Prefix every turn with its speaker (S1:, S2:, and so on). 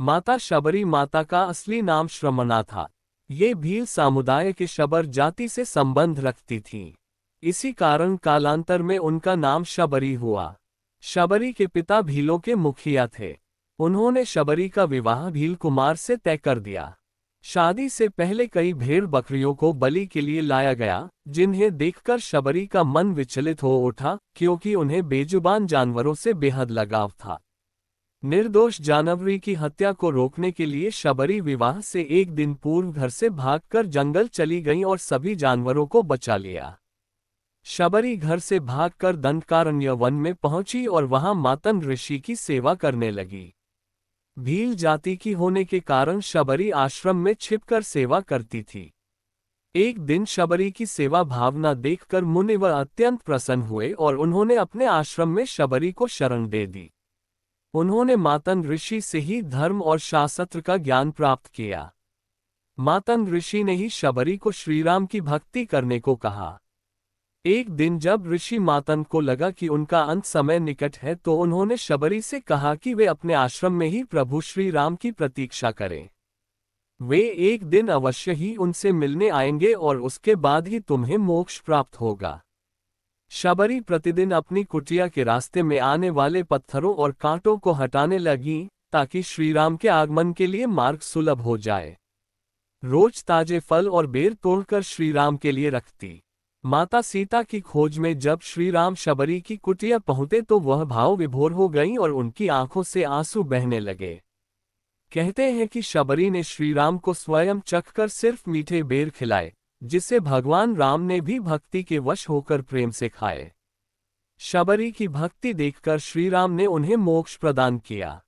S1: माता शबरी माता का असली नाम श्रमणा था। ये भील समुदाय के शबर जाति से संबंध रखती थीं। इसी कारण कालांतर में उनका नाम शबरी हुआ। शबरी के पिता भीलों के मुखिया थे। उन्होंने शबरी का विवाह भील कुमार से तय कर दिया। शादी से पहले कई भेड़ बकरियों को बलि के लिए लाया गया, जिन्हें देखकर शबरी का मन विचलित हो उठा, क्योंकि उन्हें बेजुबान जानवरों से बेहद लगाव था। निर्दोष जानवरों की हत्या को रोकने के लिए शबरी विवाह से एक दिन पूर्व घर से भागकर जंगल चली गईं और सभी जानवरों को बचा लिया। शबरी घर से भागकर दंडकारण्य वन में पहुंची और वहां मातन ऋषि की सेवा करने लगी। भील जाति की होने के कारण शबरी आश्रम में छिपकर सेवा करती थी। एक दिन शबरी की सेवा भावना देखकर मुनिवर अत्यंत प्रसन्न हुए और उन्होंने अपने आश्रम में शबरी को शरण दे दी। उन्होंने मातन ऋषि से ही धर्म और शास्त्र का ज्ञान प्राप्त किया। मातन ऋषि ने ही शबरी को श्रीराम की भक्ति करने को कहा। एक दिन जब ऋषि मातन को लगा कि उनका अंत समय निकट है, तो उन्होंने शबरी से कहा कि वे अपने आश्रम में ही प्रभु श्री राम की प्रतीक्षा करें। वे एक दिन अवश्य ही उनसे मिलने आएंगे और उसके बाद ही तुम्हें मोक्ष प्राप्त होगा। शबरी प्रतिदिन अपनी कुटिया के रास्ते में आने वाले पत्थरों और कांटों को हटाने लगी, ताकि श्रीराम के आगमन के लिए मार्ग सुलभ हो जाए। रोज ताजे फल और बेर तोड़कर श्रीराम के लिए रखती। माता सीता की खोज में जब श्रीराम शबरी की कुटिया पहुंचे तो वह भाव विभोर हो गईं और उनकी आंखों से आंसू बहने लगे। कहते हैं कि शबरी ने श्रीराम को स्वयं चखकर सिर्फ मीठे बेर खिलाए, जिसे भगवान राम ने भी भक्ति के वश होकर प्रेम से खाए। शबरी की भक्ति देखकर श्रीराम ने उन्हें मोक्ष प्रदान किया।